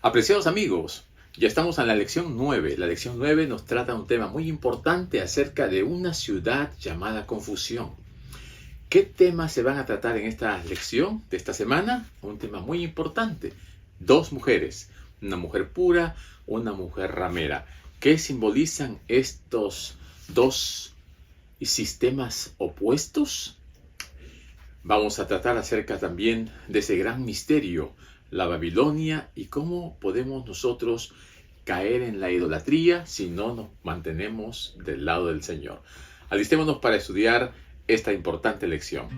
Apreciados amigos, ya estamos en la lección 9. La lección 9 nos trata un tema muy importante acerca de una ciudad llamada confusión. ¿Qué temas se van a tratar en esta lección de esta semana? Un tema muy importante. Dos mujeres, una mujer pura, una mujer ramera. ¿Qué simbolizan estos dos sistemas opuestos? Vamos a tratar acerca también de ese gran misterio, la Babilonia, y cómo podemos nosotros caer en la idolatría si no nos mantenemos del lado del Señor. Alistémonos para estudiar esta importante lección.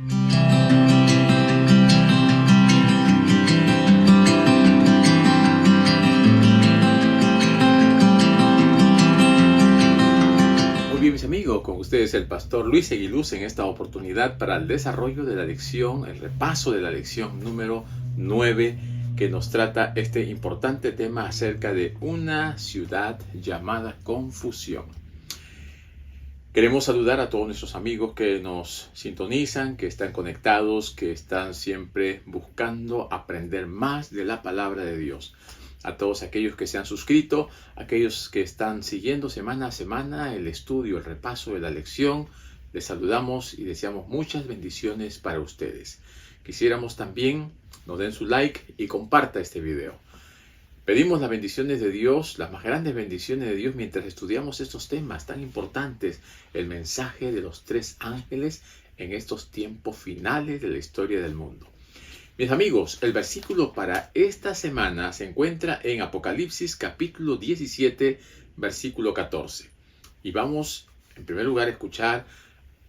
Muy bien, mis amigos, con ustedes el pastor Luis Eguiluz en esta oportunidad para el desarrollo de la lección, el repaso de la lección número 9, que nos trata este importante tema acerca de una ciudad llamada confusión. Queremos saludar a todos nuestros amigos que nos sintonizan, que están conectados, que están siempre buscando aprender más de la palabra de Dios. A todos aquellos que se han suscrito, aquellos que están siguiendo semana a semana el estudio, el repaso de la lección, les saludamos y deseamos muchas bendiciones para ustedes. Quisiéramos también nos den su like y comparta este video. Pedimos las bendiciones de Dios, las más grandes bendiciones de Dios mientras estudiamos estos temas tan importantes, el mensaje de los tres ángeles en estos tiempos finales de la historia del mundo. Mis amigos, el versículo para esta semana se encuentra en Apocalipsis capítulo 17, versículo 14. Y vamos en primer lugar a escuchar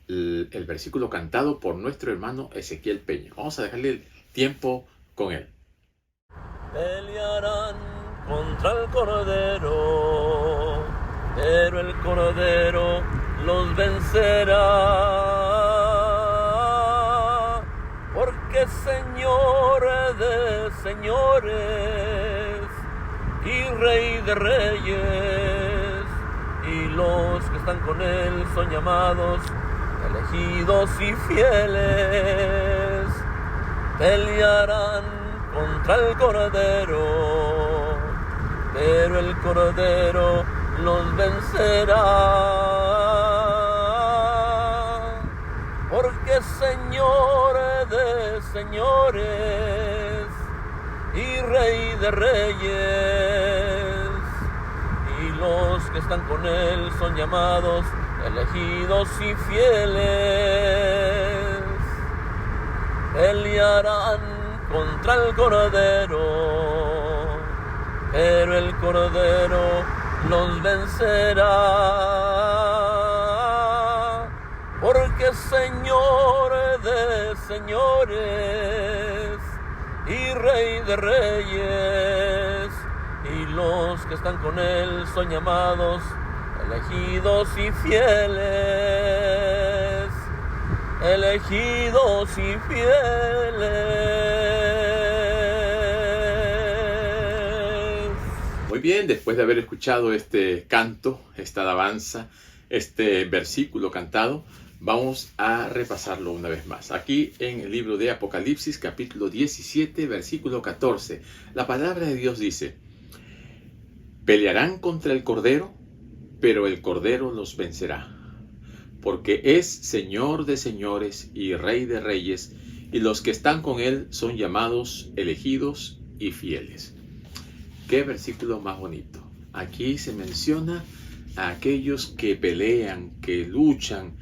el versículo cantado por nuestro hermano Ezequiel Peña. Vamos a dejarle el tiempo con él. Pelearán contra el Cordero, pero el Cordero los vencerá, porque Señor de señores y Rey de reyes, y los que están con él son llamados, elegidos y fieles. Pelearán contra el Cordero, pero el Cordero los vencerá, porque Señor de señores y Rey de reyes, y los que están con él son llamados, elegidos y fieles. Pelearán contra el Cordero, pero el Cordero los vencerá, porque Señor de señores y Rey de reyes, y los que están con él son llamados, elegidos y fieles, elegidos y fieles. Muy bien, después de haber escuchado este canto, esta alabanza, este versículo cantado, vamos a repasarlo una vez más. Aquí en el libro de Apocalipsis, capítulo 17, versículo 14, la palabra de Dios dice: pelearán contra el Cordero, pero el Cordero los vencerá, porque es Señor de señores y Rey de reyes, y los que están con él son llamados, elegidos y fieles. Qué versículo más bonito. Aquí se menciona a aquellos que pelean, que luchan,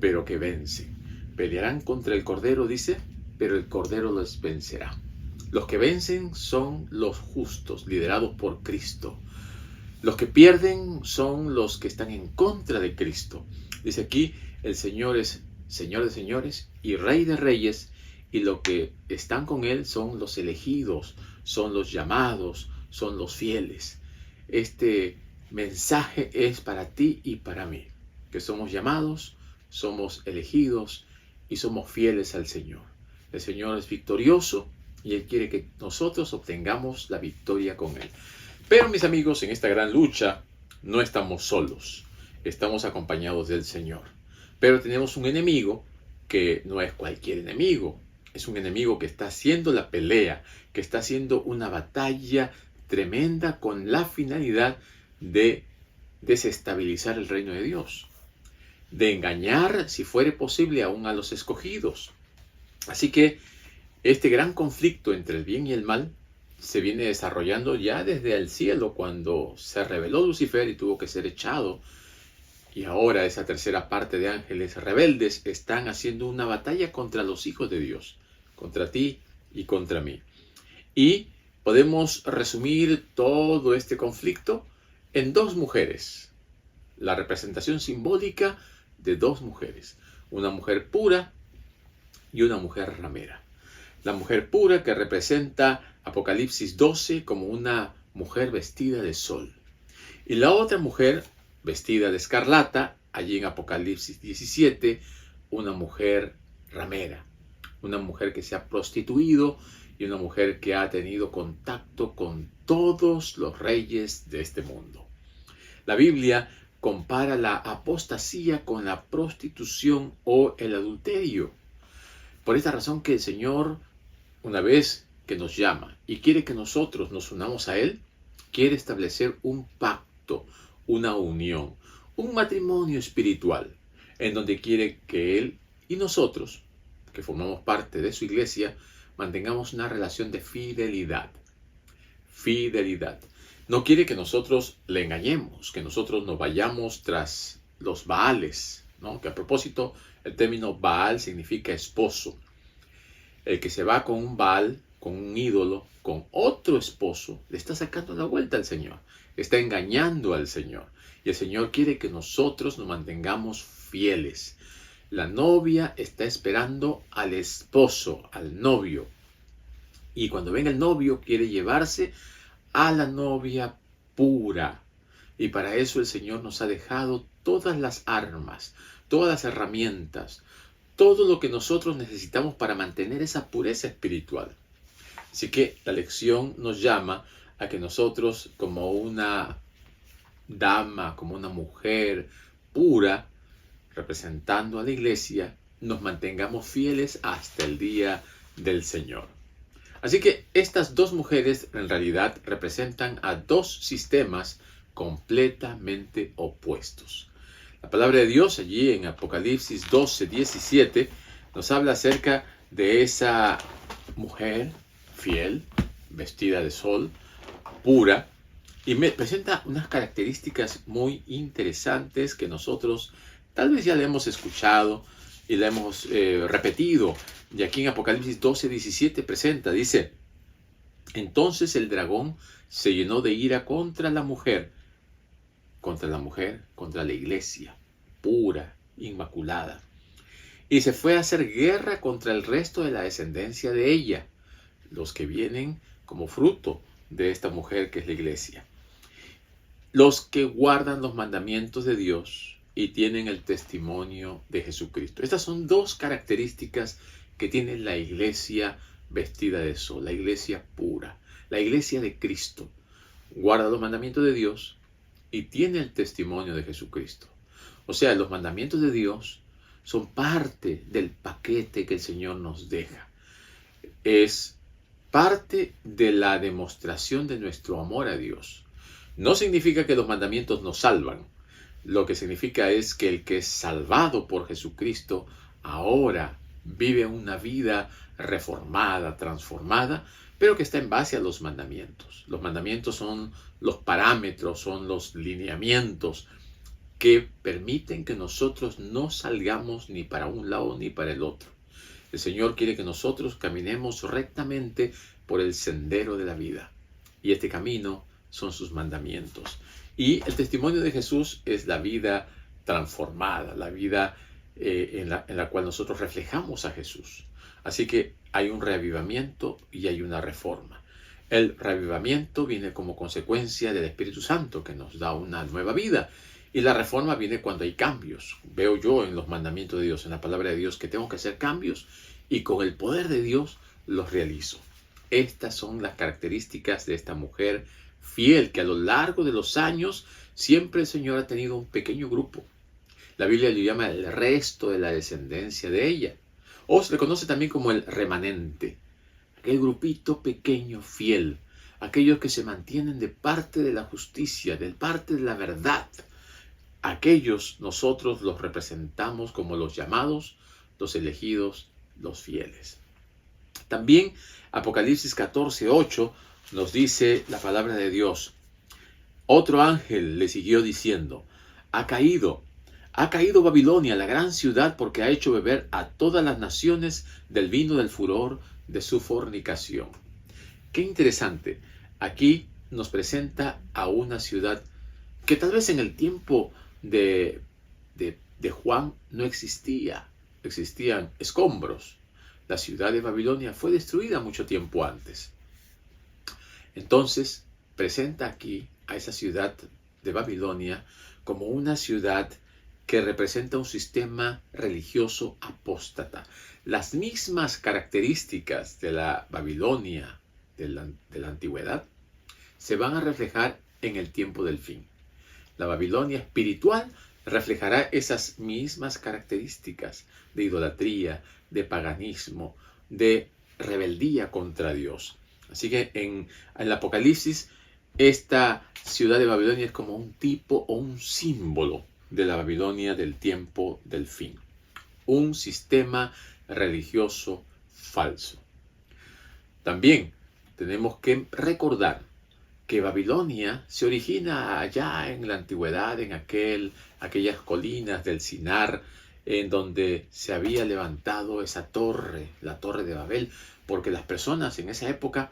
pero que vencen. Pelearán contra el Cordero, dice, pero el Cordero los vencerá. Los que vencen son los justos, liderados por Cristo. Los que pierden son los que están en contra de Cristo. Dice aquí, el Señor es Señor de señores y Rey de reyes, y los que están con él son los elegidos, son los llamados, son los fieles. Este mensaje es para ti y para mí, que somos llamados, somos elegidos y somos fieles al Señor. El Señor es victorioso y Él quiere que nosotros obtengamos la victoria con Él. Pero mis amigos, en esta gran lucha no estamos solos, estamos acompañados del Señor. Pero tenemos un enemigo que no es cualquier enemigo, es un enemigo que está haciendo la pelea, que está haciendo una batalla tremenda con la finalidad de desestabilizar el reino de Dios, de engañar, si fuere posible, aún a los escogidos. Así que este gran conflicto entre el bien y el mal se viene desarrollando ya desde el cielo, cuando se rebeló Lucifer y tuvo que ser echado. Y ahora esa tercera parte de ángeles rebeldes están haciendo una batalla contra los hijos de Dios, contra ti y contra mí. Y podemos resumir todo este conflicto en dos mujeres. La representación simbólica de dos mujeres. Una mujer pura y una mujer ramera. La mujer pura, que representa Apocalipsis 12 como una mujer vestida de sol. Y la otra mujer vestida de escarlata, allí en Apocalipsis 17, una mujer ramera. Una mujer que se ha prostituido y una mujer que ha tenido contacto con todos los reyes de este mundo. La Biblia compara la apostasía con la prostitución o el adulterio. Por esta razón que el Señor, una vez que nos llama y quiere que nosotros nos unamos a Él, quiere establecer un pacto, una unión, un matrimonio espiritual, en donde quiere que Él y nosotros, que formamos parte de su iglesia, mantengamos una relación de fidelidad. Fidelidad. No quiere que nosotros le engañemos, que nosotros nos vayamos tras los Baales, ¿no? Que a propósito, el término Baal significa esposo. El que se va con un Baal, con un ídolo, con otro esposo, le está sacando la vuelta al Señor. Está engañando al Señor. Y el Señor quiere que nosotros nos mantengamos fieles. La novia está esperando al esposo, al novio. Y cuando venga el novio, quiere llevarse a la novia pura. Y para eso el Señor nos ha dejado todas las armas, todas las herramientas, todo lo que nosotros necesitamos para mantener esa pureza espiritual. Así que la lección nos llama a que nosotros, como una dama, como una mujer pura, representando a la iglesia, nos mantengamos fieles hasta el día del Señor. Así que estas dos mujeres en realidad representan a dos sistemas completamente opuestos. La palabra de Dios allí en Apocalipsis 12, 17 nos habla acerca de esa mujer fiel, vestida de sol, pura, y me presenta unas características muy interesantes que nosotros tal vez ya le hemos escuchado y le hemos repetido. Y aquí en Apocalipsis 12, 17 presenta, dice: entonces el dragón se llenó de ira contra la mujer, contra la iglesia, pura, inmaculada. Y se fue a hacer guerra contra el resto de la descendencia de ella, los que vienen como fruto de esta mujer que es la iglesia. Los que guardan los mandamientos de Dios y tienen el testimonio de Jesucristo. Estas son dos características que tiene la iglesia vestida de sol, la iglesia pura, la iglesia de Cristo. Guarda los mandamientos de Dios y tiene el testimonio de Jesucristo. O sea, los mandamientos de Dios son parte del paquete que el Señor nos deja. Es parte de la demostración de nuestro amor a Dios. No significa que los mandamientos nos salvan. Lo que significa es que el que es salvado por Jesucristo ahora vive una vida reformada, transformada, pero que está en base a los mandamientos. Los mandamientos son los parámetros, son los lineamientos que permiten que nosotros no salgamos ni para un lado ni para el otro. El Señor quiere que nosotros caminemos rectamente por el sendero de la vida. Y este camino son sus mandamientos. Y el testimonio de Jesús es la vida transformada, la vida en la cual nosotros reflejamos a Jesús. Así que hay un reavivamiento y hay una reforma. El reavivamiento viene como consecuencia del Espíritu Santo, que nos da una nueva vida. Y la reforma viene cuando hay cambios. Veo yo en los mandamientos de Dios, en la palabra de Dios, que tengo que hacer cambios y con el poder de Dios los realizo. Estas son las características de esta mujer fiel, que a lo largo de los años siempre el Señor ha tenido un pequeño grupo. La Biblia le llama el resto de la descendencia de ella. O se le conoce también como el remanente. Aquel grupito pequeño, fiel. aquellos que se mantienen de parte de la justicia, de parte de la verdad. Aquellos nosotros los representamos como los llamados, los elegidos, los fieles. También Apocalipsis 14:8 nos dice la palabra de Dios. Otro ángel le siguió diciendo, ha caído Babilonia, la gran ciudad, porque ha hecho beber a todas las naciones del vino del furor de su fornicación. Qué interesante. Aquí nos presenta a una ciudad que tal vez en el tiempo de Juan no existía. Existían escombros. La ciudad de Babilonia fue destruida mucho tiempo antes. Entonces, presenta aquí a esa ciudad de Babilonia como una ciudad que representa un sistema religioso apóstata. Las mismas características de la Babilonia de la antigüedad se van a reflejar en el tiempo del fin. La Babilonia espiritual reflejará esas mismas características de idolatría, de paganismo, de rebeldía contra Dios. Así que en el Apocalipsis, esta ciudad de Babilonia es como un tipo o un símbolo de la Babilonia del tiempo del fin. Un sistema religioso falso. También tenemos que recordar que Babilonia se origina allá en la antigüedad, en aquellas colinas del Sinar, en donde se había levantado esa torre, la Torre de Babel, porque las personas en esa época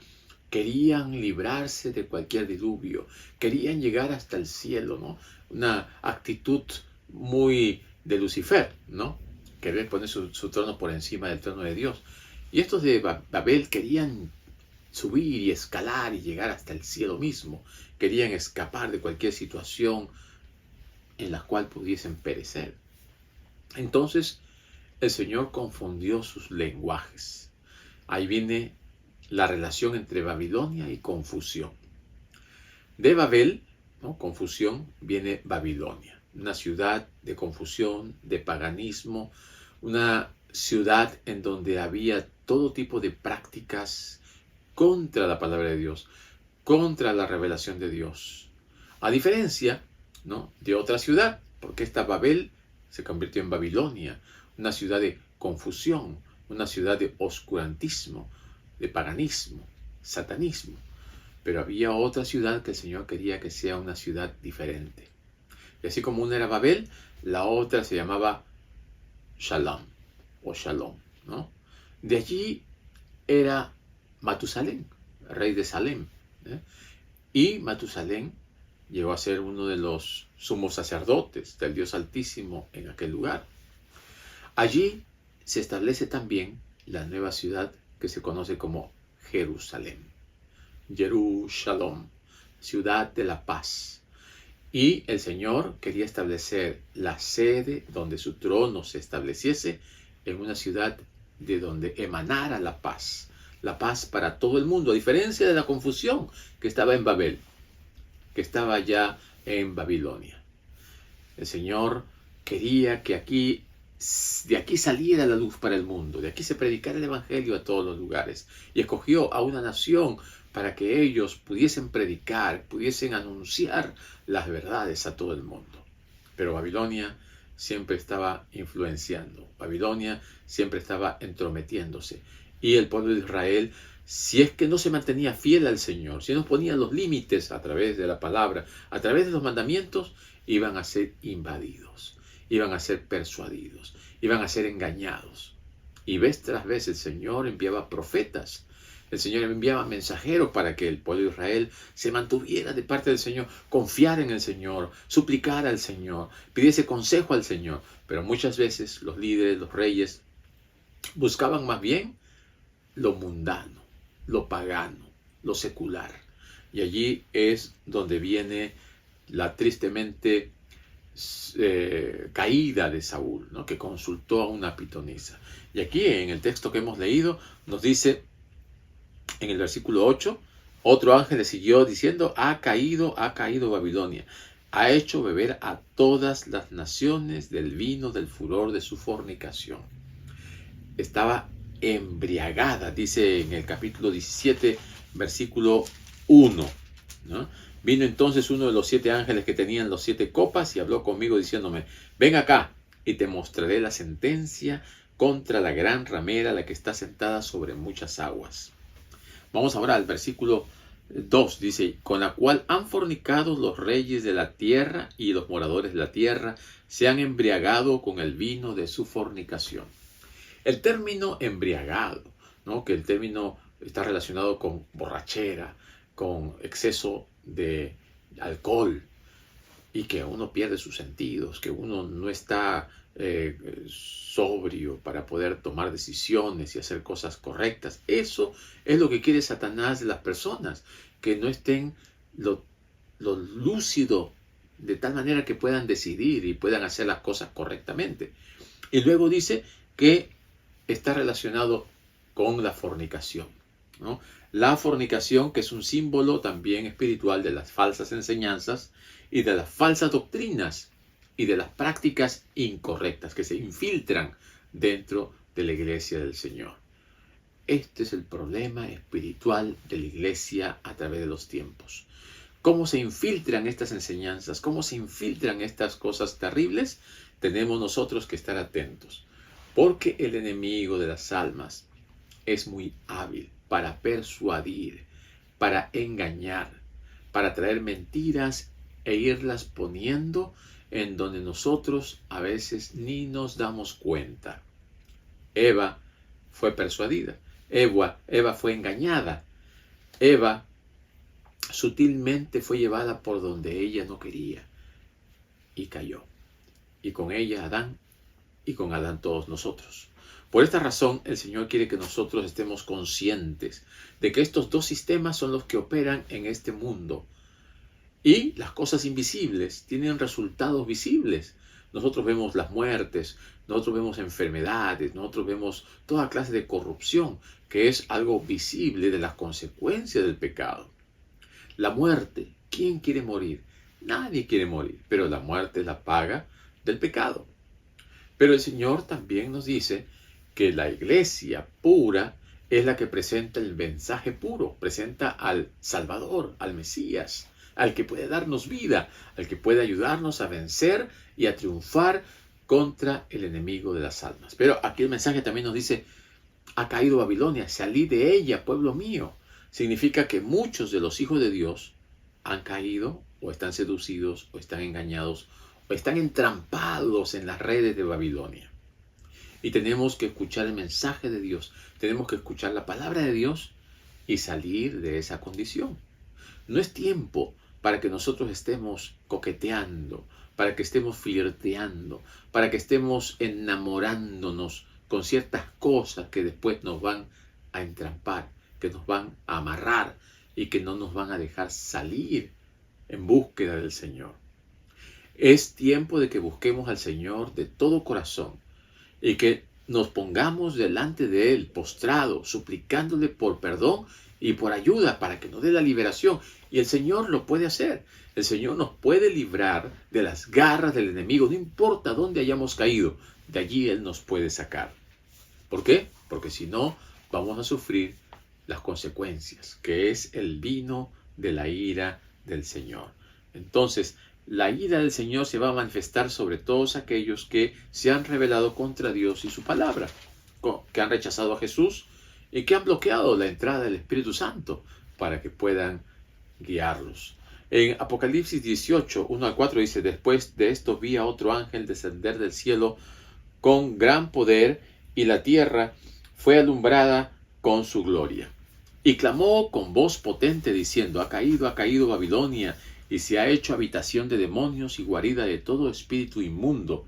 querían librarse de cualquier diluvio, querían llegar hasta el cielo, ¿no? Una actitud muy de Lucifer, ¿no? Querer poner su trono por encima del trono de Dios. Y estos de Babel querían subir y escalar y llegar hasta el cielo mismo. Querían escapar de cualquier situación en la cual pudiesen perecer. Entonces, el Señor confundió sus lenguajes. Ahí viene la relación entre Babilonia y confusión. De Babel, ¿no? Confusión, viene Babilonia. Una ciudad de confusión, de paganismo, una ciudad en donde había todo tipo de prácticas contra la palabra de Dios, contra la revelación de Dios. A diferencia, ¿no?, de otra ciudad, porque esta Babel se convirtió en Babilonia, una ciudad de confusión, una ciudad de oscurantismo, de paganismo, satanismo. Pero había otra ciudad que el Señor quería que sea una ciudad diferente. Y así como una era Babel, la otra se llamaba Shalom, o Shalom, ¿no? De allí era Matusalén, rey de Salem, ¿eh? Y Matusalén llegó a ser uno de los sumos sacerdotes del Dios Altísimo en aquel lugar. Allí se establece también la nueva ciudad que se conoce como Jerusalén. Jerusalén, ciudad de la paz. Y el Señor quería establecer la sede donde su trono se estableciese en una ciudad de donde emanara la paz para todo el mundo, a diferencia de la confusión que estaba en Babel, que estaba ya en Babilonia. El Señor quería que de aquí saliera la luz para el mundo, de aquí se predicara el Evangelio a todos los lugares, y escogió a una nación para que ellos pudiesen predicar, pudiesen anunciar las verdades a todo el mundo. Pero Babilonia siempre estaba influenciando, Babilonia siempre estaba entrometiéndose, y el pueblo de Israel, si es que no se mantenía fiel al Señor, si no ponía los límites a través de la palabra, a través de los mandamientos, iban a ser invadidos, iban a ser persuadidos, iban a ser engañados. Y vez tras vez el Señor enviaba profetas, el Señor enviaba mensajeros para que el pueblo de Israel se mantuviera de parte del Señor, confiara en el Señor, suplicara al Señor, pidiese consejo al Señor. Pero muchas veces los líderes, los reyes, buscaban más bien lo mundano, lo pagano, lo secular. Y allí es donde viene la tristemente caída de Saúl, ¿no?, que consultó a una pitonisa. Y aquí en el texto que hemos leído nos dice, en el versículo 8, otro ángel le siguió diciendo, ha caído Babilonia, ha hecho beber a todas las naciones del vino del furor de su fornicación. Estaba embriagada, dice en el capítulo 17, versículo uno, ¿no? Vino entonces uno de los 7 ángeles que tenían los 7 copas y habló conmigo diciéndome: ven acá y te mostraré la sentencia contra la gran ramera, la que está sentada sobre muchas aguas. Vamos ahora al versículo 2, dice: con la cual han fornicado los reyes de la tierra y los moradores de la tierra se han embriagado con el vino de su fornicación. El término embriagado, ¿no? Que el término está relacionado con borrachera, con exceso de alcohol, y que uno pierde sus sentidos, que uno no está sobrio para poder tomar decisiones y hacer cosas correctas. Eso es lo que quiere Satanás de las personas, que no estén lo lúcido de tal manera que puedan decidir y puedan hacer las cosas correctamente. Y luego dice que está relacionado con la fornicación, ¿no? La fornicación, que es un símbolo también espiritual de las falsas enseñanzas y de las falsas doctrinas y de las prácticas incorrectas que se infiltran dentro de la iglesia del Señor. Este es el problema espiritual de la iglesia a través de los tiempos. ¿Cómo se infiltran estas enseñanzas? ¿Cómo se infiltran estas cosas terribles? Tenemos nosotros que estar atentos, porque el enemigo de las almas es muy hábil para persuadir, para engañar, para traer mentiras e irlas poniendo en donde nosotros a veces ni nos damos cuenta. Eva fue persuadida, Eva fue engañada, Eva sutilmente fue llevada por donde ella no quería y cayó. Y con ella Adán, y con Adán todos nosotros. Por esta razón, el Señor quiere que nosotros estemos conscientes de que estos dos sistemas son los que operan en este mundo. Y las cosas invisibles tienen resultados visibles. Nosotros vemos las muertes, nosotros vemos enfermedades, nosotros vemos toda clase de corrupción, que es algo visible de las consecuencias del pecado. La muerte, ¿quién quiere morir? Nadie quiere morir, pero la muerte es la paga del pecado. Pero el Señor también nos dice que la iglesia pura es la que presenta el mensaje puro, presenta al Salvador, al Mesías, al que puede darnos vida, al que puede ayudarnos a vencer y a triunfar contra el enemigo de las almas. Pero aquí el mensaje también nos dice: ha caído Babilonia, salid de ella, pueblo mío. Significa que muchos de los hijos de Dios han caído, o están seducidos, o están engañados, o están entrampados en las redes de Babilonia. Y tenemos que escuchar el mensaje de Dios, tenemos que escuchar la palabra de Dios y salir de esa condición. No es tiempo para que nosotros estemos coqueteando, para que estemos flirteando, para que estemos enamorándonos con ciertas cosas que después nos van a entrampar, que nos van a amarrar y que no nos van a dejar salir en búsqueda del Señor. Es tiempo de que busquemos al Señor de todo corazón y que nos pongamos delante de Él, postrados, suplicándole por perdón y por ayuda para que nos dé la liberación. Y el Señor lo puede hacer. El Señor nos puede librar de las garras del enemigo. No importa dónde hayamos caído, de allí Él nos puede sacar. ¿Por qué? Porque si no, vamos a sufrir las consecuencias, que es el vino de la ira del Señor. Entonces, la ira del Señor se va a manifestar sobre todos aquellos que se han rebelado contra Dios y su palabra, que han rechazado a Jesús y que han bloqueado la entrada del Espíritu Santo para que puedan guiarlos. En Apocalipsis 18, 1 al 4 dice: después de esto vi a otro ángel descender del cielo con gran poder, y la tierra fue alumbrada con su gloria. Y clamó con voz potente diciendo: ha caído Babilonia, y se ha hecho habitación de demonios y guarida de todo espíritu inmundo,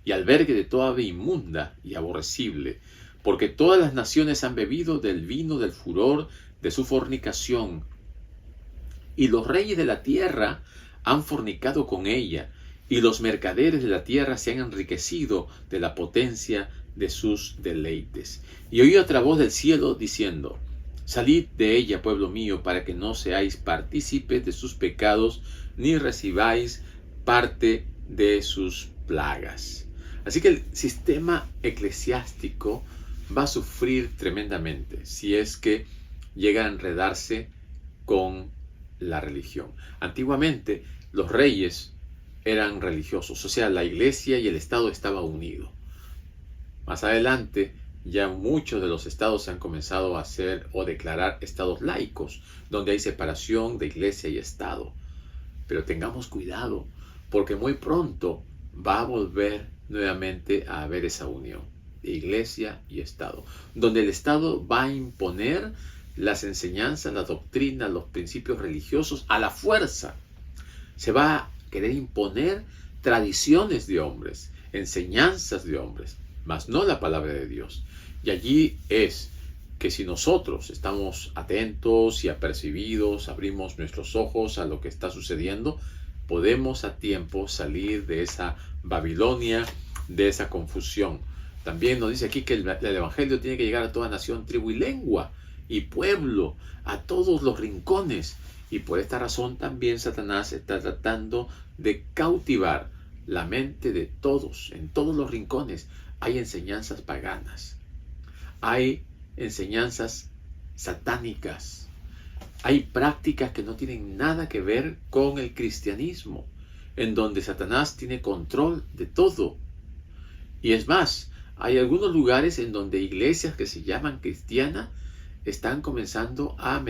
y albergue de toda ave inmunda y aborrecible, porque todas las naciones han bebido del vino del furor de su fornicación, y los reyes de la tierra han fornicado con ella, y los mercaderes de la tierra se han enriquecido de la potencia de sus deleites. Y oí otra voz del cielo diciendo: salid de ella, pueblo mío, para que no seáis partícipes de sus pecados, ni recibáis parte de sus plagas. Así que el sistema eclesiástico va a sufrir tremendamente si es que llega a enredarse con la religión. Antiguamente los reyes eran religiosos, o sea, la iglesia y el Estado estaban unidos. Más adelante, ya muchos de los estados se han comenzado a hacer o declarar estados laicos, donde hay separación de iglesia y Estado. Pero tengamos cuidado, porque muy pronto va a volver nuevamente a haber esa unión de iglesia y Estado, donde el Estado va a imponer las enseñanzas, la doctrina, los principios religiosos a la fuerza. Se va a querer imponer tradiciones de hombres, enseñanzas de hombres, mas no la palabra de Dios. Y allí es que si nosotros estamos atentos y apercibidos, abrimos nuestros ojos a lo que está sucediendo, podemos a tiempo salir de esa Babilonia, de esa confusión. También nos dice aquí que el Evangelio tiene que llegar a toda nación, tribu y lengua y pueblo, a todos los rincones. Y por esta razón también Satanás está tratando de cautivar la mente de todos. En todos los rincones hay enseñanzas paganas, hay enseñanzas satánicas, hay prácticas que no tienen nada que ver con el cristianismo, en donde Satanás tiene control de todo. Y es más, hay algunos lugares en donde iglesias que se llaman cristianas están comenzando a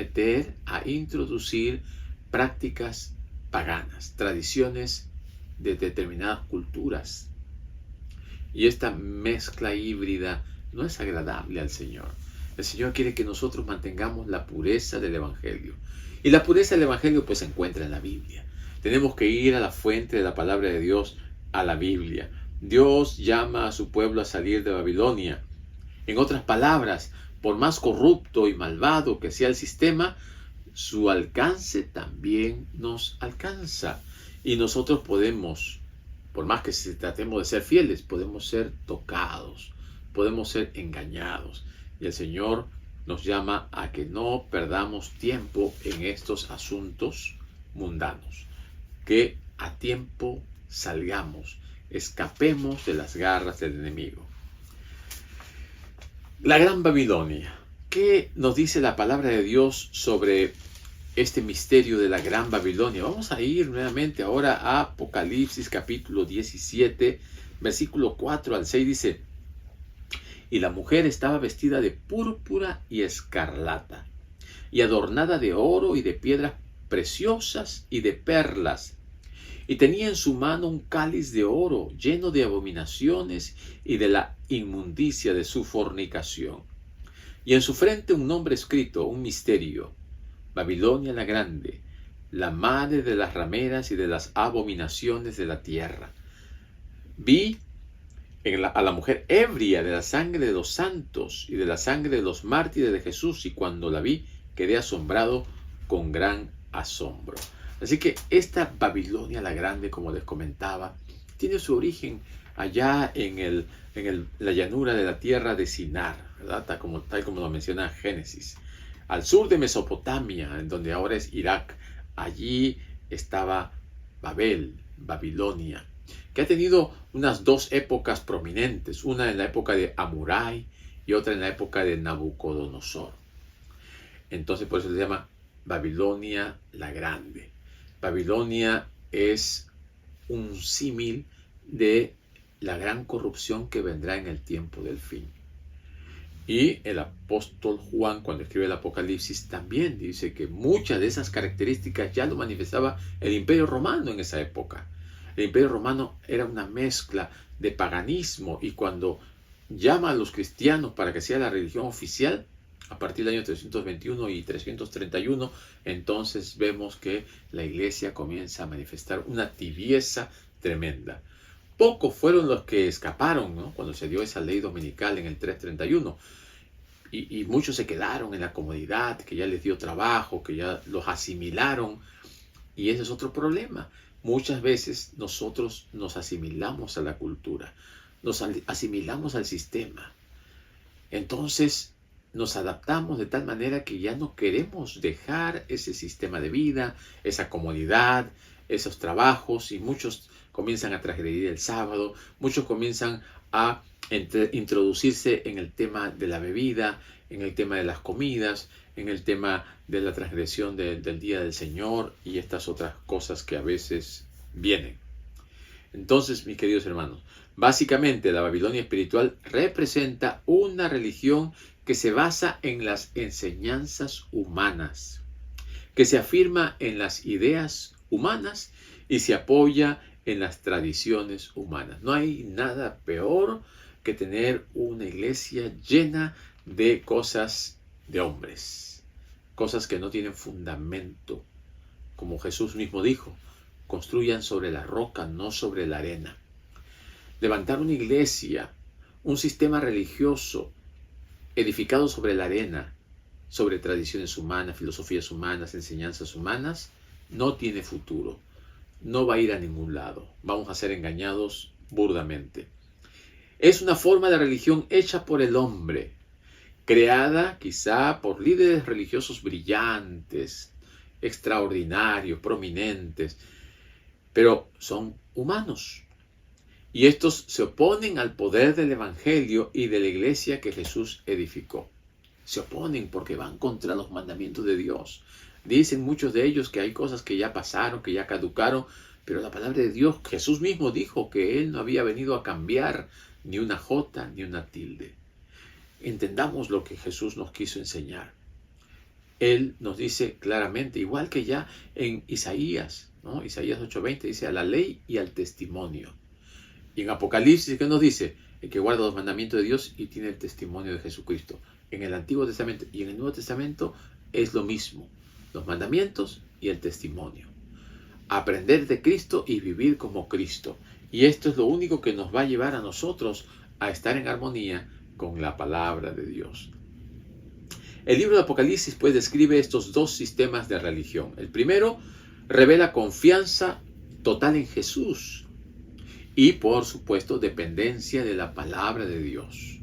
introducir prácticas paganas, tradiciones de determinadas culturas. Y esta mezcla híbrida no es agradable al Señor. El Señor quiere que nosotros mantengamos la pureza del Evangelio. Y la pureza del Evangelio pues se encuentra en la Biblia. Tenemos que ir a la fuente de la palabra de Dios, a la Biblia. Dios llama a su pueblo a salir de Babilonia. En otras palabras, por más corrupto y malvado que sea el sistema, su alcance también nos alcanza. Y nosotros podemos, por más que tratemos de ser fieles, podemos ser tocados, podemos ser engañados. Y el Señor nos llama a que no perdamos tiempo en estos asuntos mundanos, que a tiempo salgamos, escapemos de las garras del enemigo. La Gran Babilonia. ¿Qué nos dice la palabra de Dios sobre este misterio de la Gran Babilonia? Vamos a ir nuevamente ahora a Apocalipsis capítulo 17, versículo 4 al 6, dice: y la mujer estaba vestida de púrpura y escarlata, y adornada de oro y de piedras preciosas y de perlas, y tenía en su mano un cáliz de oro lleno de abominaciones y de la inmundicia de su fornicación. Y en su frente un nombre escrito, un misterio: Babilonia la Grande, la madre de las rameras y de las abominaciones de la tierra. Vi a la mujer ebria de la sangre de los santos y de la sangre de los mártires de Jesús, y cuando la vi quedé asombrado con gran asombro. Así que esta Babilonia la Grande, como les comentaba, tiene su origen allá en la llanura de la tierra de Sinar, ¿verdad? Tal como lo menciona Génesis. Al sur de Mesopotamia, en donde ahora es Irak, allí estaba Babilonia, que ha tenido unas dos épocas prominentes, una en la época de Amurai y otra en la época de Nabucodonosor. Entonces por eso se llama Babilonia la Grande. Babilonia es un símil de la gran corrupción que vendrá en el tiempo del fin. Y el apóstol Juan, cuando escribe el Apocalipsis, también dice que muchas de esas características ya lo manifestaba el Imperio Romano en esa época. El Imperio Romano era una mezcla de paganismo, y cuando llama a los cristianos para que sea la religión oficial, a partir del año 321 y 331, entonces vemos que la iglesia comienza a manifestar una tibieza tremenda. Pocos fueron los que escaparon, ¿no?, cuando se dio esa ley dominical en el 331. Y muchos se quedaron en la comodidad, que ya les dio trabajo, que ya los asimilaron. Y ese es otro problema. Muchas veces nosotros nos asimilamos a la cultura, nos asimilamos al sistema. Entonces nos adaptamos de tal manera que ya no queremos dejar ese sistema de vida, esa comodidad, esos trabajos, y muchos comienzan a transgredir el sábado, muchos comienzan a introducirse en el tema de la bebida, en el tema de las comidas, en el tema de la transgresión del día del Señor y estas otras cosas que a veces vienen. Entonces, mis queridos hermanos, básicamente la Babilonia espiritual representa una religión que se basa en las enseñanzas humanas, que se afirma en las ideas humanas y se apoya en las tradiciones humanas. No hay nada peor que tener una iglesia llena de cosas de hombres, cosas que no tienen fundamento. Como Jesús mismo dijo, construyan sobre la roca, no sobre la arena. Levantar una iglesia, un sistema religioso edificado sobre la arena, sobre tradiciones humanas, filosofías humanas, enseñanzas humanas, no tiene futuro. No va a ir a ningún lado. Vamos a ser engañados burdamente. Es una forma de religión hecha por el hombre, creada quizá por líderes religiosos brillantes, extraordinarios, prominentes, pero son humanos. Y estos se oponen al poder del Evangelio y de la iglesia que Jesús edificó. Se oponen porque van contra los mandamientos de Dios. Dicen muchos de ellos que hay cosas que ya pasaron, que ya caducaron, pero la palabra de Dios, Jesús mismo dijo que Él no había venido a cambiar ni una jota ni una tilde. Entendamos lo que Jesús nos quiso enseñar. Él nos dice claramente, igual que ya en Isaías, ¿no? Isaías 8:20 dice a la ley y al testimonio. Y en Apocalipsis, ¿qué nos dice? El que guarda los mandamientos de Dios y tiene el testimonio de Jesucristo. En el Antiguo Testamento y en el Nuevo Testamento es lo mismo. Los mandamientos y el testimonio. Aprender de Cristo y vivir como Cristo. Y esto es lo único que nos va a llevar a nosotros a estar en armonía con la palabra de Dios. El libro de Apocalipsis pues describe estos dos sistemas de religión. El primero revela confianza total en Jesús y por supuesto dependencia de la palabra de Dios.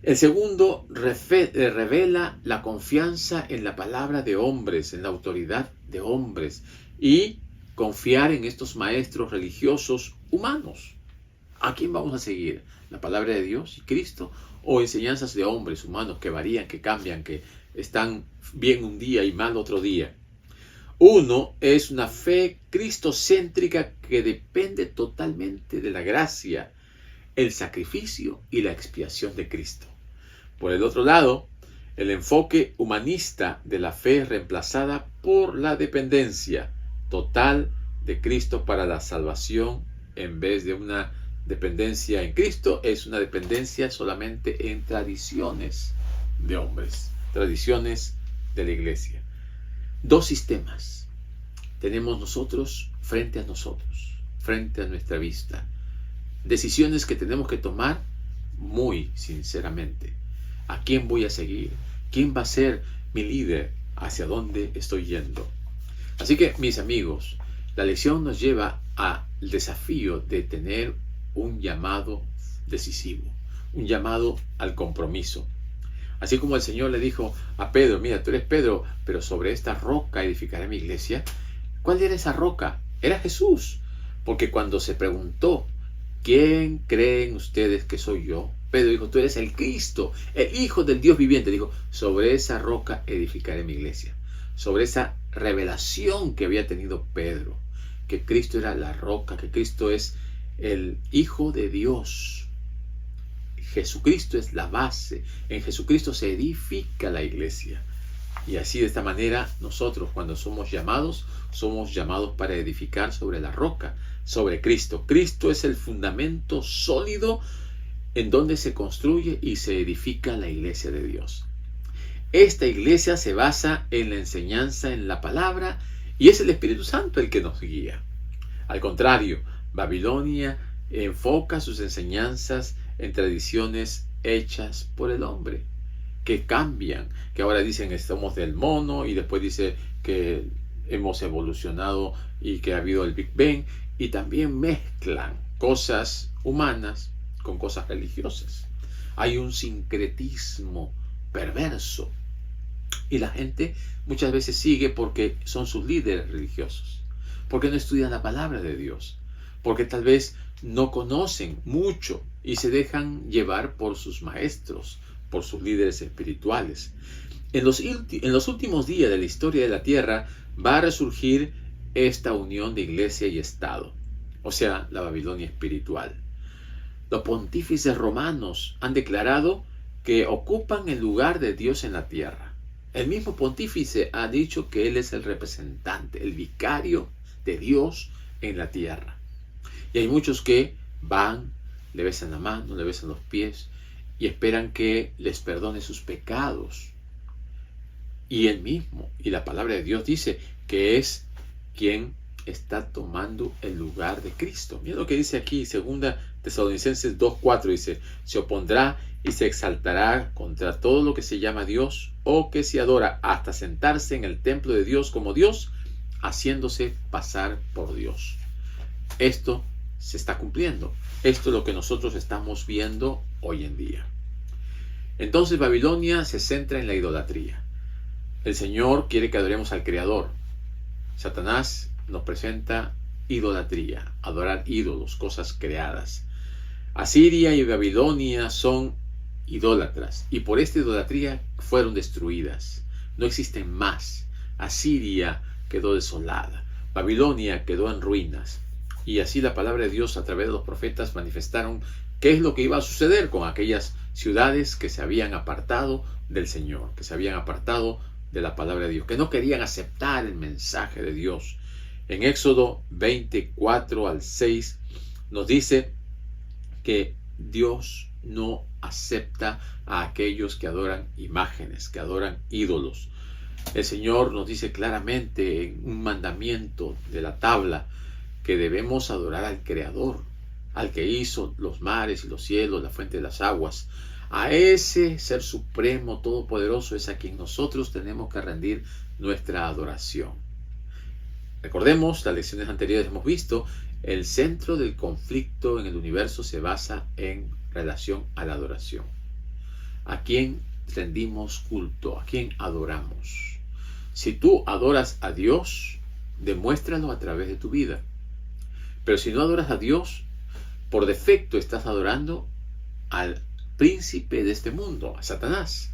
El segundo revela la confianza en la palabra de hombres, en la autoridad de hombres y confiar en estos maestros religiosos humanos. ¿A quién vamos a seguir? ¿La palabra de Dios y Cristo o enseñanzas de hombres humanos que varían, que cambian, que están bien un día y mal otro día? Uno es una fe cristocéntrica que depende totalmente de la gracia, el sacrificio y la expiación de Cristo. Por el otro lado, el enfoque humanista de la fe reemplazada por la dependencia total de Cristo para la salvación, en vez de una dependencia en Cristo, es una dependencia solamente en tradiciones de hombres, tradiciones de la iglesia. Dos sistemas tenemos nosotros, frente a nuestra vista. Decisiones que tenemos que tomar muy sinceramente. ¿A quién voy a seguir? ¿Quién va a ser mi líder? ¿Hacia dónde estoy yendo? Así que, mis amigos, la lección nos lleva al desafío de tener un llamado decisivo, un llamado al compromiso. Así como el Señor le dijo a Pedro, mira, tú eres Pedro, pero sobre esta roca edificaré mi iglesia. ¿Cuál era esa roca? Era Jesús. Porque cuando se preguntó, ¿quién creen ustedes que soy yo? Pedro dijo, tú eres el Cristo, el Hijo del Dios viviente. Dijo, sobre esa roca edificaré mi iglesia. Sobre esa revelación que había tenido Pedro, que Cristo era la roca, que Cristo es el Hijo de Dios. Jesucristo es la base. En Jesucristo se edifica la iglesia. Y así, de esta manera, nosotros cuando somos llamados para edificar sobre la roca, sobre Cristo. Cristo es el fundamento sólido en donde se construye y se edifica la iglesia de Dios. Esta iglesia se basa en la enseñanza, en la palabra, y es el Espíritu Santo el que nos guía. Al contrario, Babilonia enfoca sus enseñanzas en tradiciones hechas por el hombre, que cambian, que ahora dicen somos del mono y después dice que hemos evolucionado y que ha habido el Big Bang, y también mezclan cosas humanas con cosas religiosas. Hay un sincretismo perverso y la gente muchas veces sigue porque son sus líderes religiosos, porque no estudian la palabra de Dios, porque tal vez no conocen mucho y se dejan llevar por sus maestros, por sus líderes espirituales. En los últimos días de la historia de la tierra va a resurgir esta unión de iglesia y Estado, o sea, la Babilonia espiritual. Los pontífices romanos han declarado que ocupan el lugar de Dios en la tierra. El mismo pontífice ha dicho que él es el representante, el vicario de Dios en la tierra. Y hay muchos que van, le besan la mano, le besan los pies y esperan que les perdone sus pecados. Y él mismo, y la palabra de Dios dice que es quien está tomando el lugar de Cristo. Mira lo que dice aquí, 2 Tesalonicenses 2:4, dice: se opondrá y se exaltará contra todo lo que se llama Dios o que se adora, hasta sentarse en el templo de Dios como Dios, haciéndose pasar por Dios. Esto se está cumpliendo. Esto es lo que nosotros estamos viendo hoy en día. Entonces Babilonia se centra en la idolatría. El Señor quiere que adoremos al Creador. Satanás nos presenta idolatría, adorar ídolos, cosas creadas. Asiria y Babilonia son idólatras y por esta idolatría fueron destruidas. No existen más. Asiria quedó desolada. Babilonia quedó en ruinas. Y así la palabra de Dios a través de los profetas manifestaron qué es lo que iba a suceder con aquellas ciudades que se habían apartado del Señor, que se habían apartado de la palabra de Dios, que no querían aceptar el mensaje de Dios. En Éxodo 24 al 6 nos dice que Dios no acepta a aquellos que adoran imágenes, que adoran ídolos. El Señor nos dice claramente en un mandamiento de la tabla que debemos adorar al Creador, al que hizo los mares y los cielos, la fuente de las aguas. A ese Ser Supremo, Todopoderoso, es a quien nosotros tenemos que rendir nuestra adoración. Recordemos, las lecciones anteriores hemos visto, el centro del conflicto en el universo se basa en relación a la adoración. ¿A quién rendimos culto? ¿A quién adoramos? Si tú adoras a Dios, demuéstralo a través de tu vida. Pero si no adoras a Dios, por defecto estás adorando al príncipe de este mundo, a Satanás.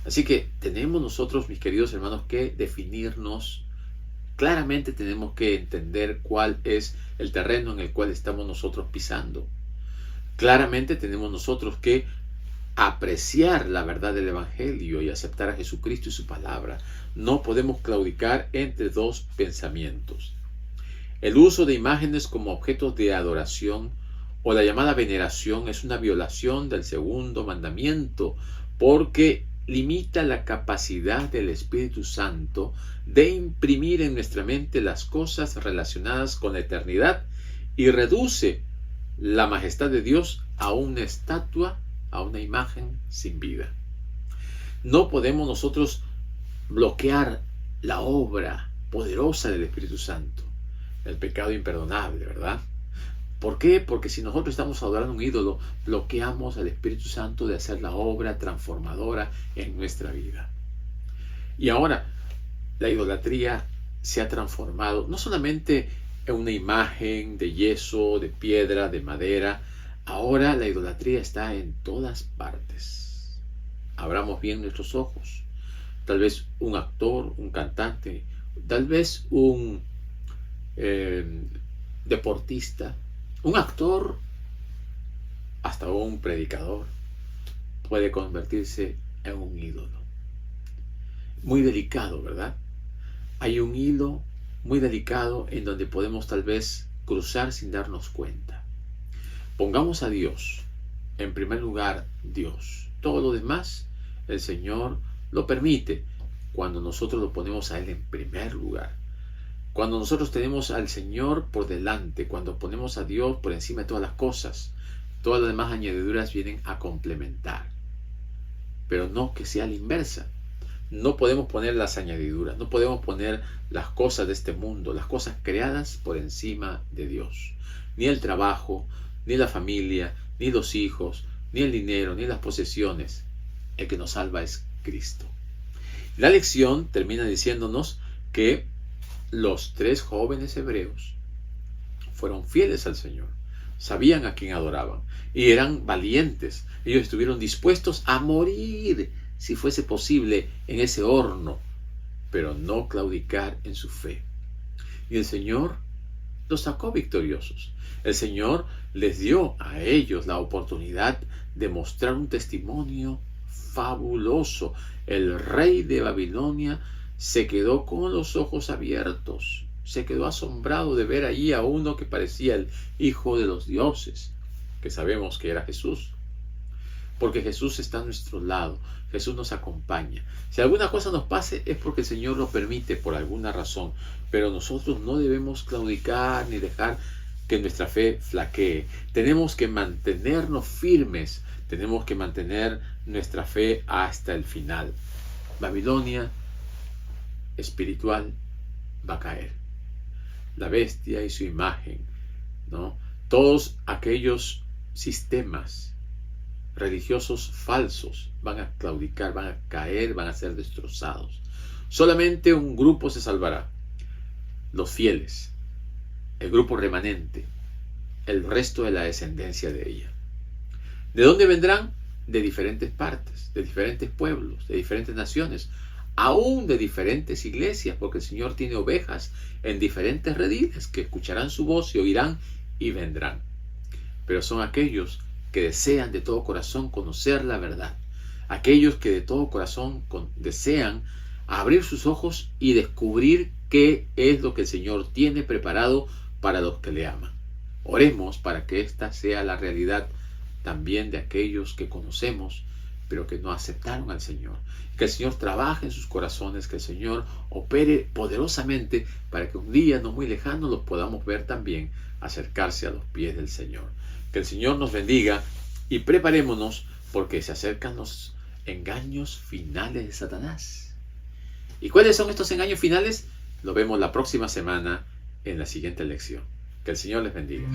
Así que tenemos nosotros, mis queridos hermanos, que definirnos claramente. Tenemos que entender cuál es el terreno en el cual estamos nosotros pisando. Claramente tenemos nosotros que apreciar la verdad del Evangelio y aceptar a Jesucristo y su palabra. No podemos claudicar entre dos pensamientos. El uso de imágenes como objetos de adoración o la llamada veneración es una violación del segundo mandamiento, porque limita la capacidad del Espíritu Santo de imprimir en nuestra mente las cosas relacionadas con la eternidad y reduce la majestad de Dios a una estatua, a una imagen sin vida. No podemos nosotros bloquear la obra poderosa del Espíritu Santo. El pecado imperdonable, ¿verdad? ¿Por qué? Porque si nosotros estamos adorando un ídolo, bloqueamos al Espíritu Santo de hacer la obra transformadora en nuestra vida. Y ahora, la idolatría se ha transformado no solamente en una imagen de yeso, de piedra, de madera. Ahora la idolatría está en todas partes. Abramos bien nuestros ojos. Tal vez un actor, un cantante, tal vez un deportista, un actor, hasta un predicador puede convertirse en un ídolo. Muy delicado, ¿verdad? Hay un hilo muy delicado en donde podemos tal vez cruzar sin darnos cuenta. Pongamos a Dios en primer lugar, Dios. Todo lo demás, el Señor lo permite cuando nosotros lo ponemos a Él en primer lugar. Cuando nosotros tenemos al Señor por delante, cuando ponemos a Dios por encima de todas las cosas, todas las demás añadiduras vienen a complementar. Pero no que sea la inversa. No podemos poner las añadiduras, no podemos poner las cosas de este mundo, las cosas creadas por encima de Dios. Ni el trabajo, ni la familia, ni los hijos, ni el dinero, ni las posesiones. El que nos salva es Cristo. La lección termina diciéndonos que los 3 jóvenes hebreos fueron fieles al Señor, sabían a quién adoraban y eran valientes. Ellos estuvieron dispuestos a morir, si fuese posible, en ese horno, pero no claudicar en su fe. Y el Señor los sacó victoriosos. El Señor les dio a ellos la oportunidad de mostrar un testimonio fabuloso. El rey de Babilonia se quedó con los ojos abiertos, se quedó asombrado de ver allí a uno que parecía el hijo de los dioses, que sabemos que era Jesús. Porque Jesús está a nuestro lado, Jesús nos acompaña. Si alguna cosa nos pase es porque el Señor lo permite por alguna razón, pero nosotros no debemos claudicar ni dejar que nuestra fe flaquee. Tenemos que mantenernos firmes, tenemos que mantener nuestra fe hasta el final. Babilonia espiritual va a caer. La bestia y su imagen, ¿no? Todos aquellos sistemas religiosos falsos van a claudicar, van a caer, van a ser destrozados. Solamente un grupo se salvará: los fieles, el grupo remanente, el resto de la descendencia de ella. ¿De dónde vendrán? De diferentes partes, de diferentes pueblos, de diferentes naciones, aún de diferentes iglesias, porque el Señor tiene ovejas en diferentes rediles que escucharán su voz y oirán y vendrán. Pero son aquellos que desean de todo corazón conocer la verdad, aquellos que de todo corazón desean abrir sus ojos y descubrir qué es lo que el Señor tiene preparado para los que le aman. Oremos para que esta sea la realidad también de aquellos que conocemos, pero que no aceptaron al Señor. Que el Señor trabaje en sus corazones, que el Señor opere poderosamente para que un día no muy lejano los podamos ver también acercarse a los pies del Señor. Que el Señor nos bendiga y preparémonos, porque se acercan los engaños finales de Satanás. ¿Y cuáles son estos engaños finales? Lo vemos la próxima semana en la siguiente lección. Que el Señor les bendiga.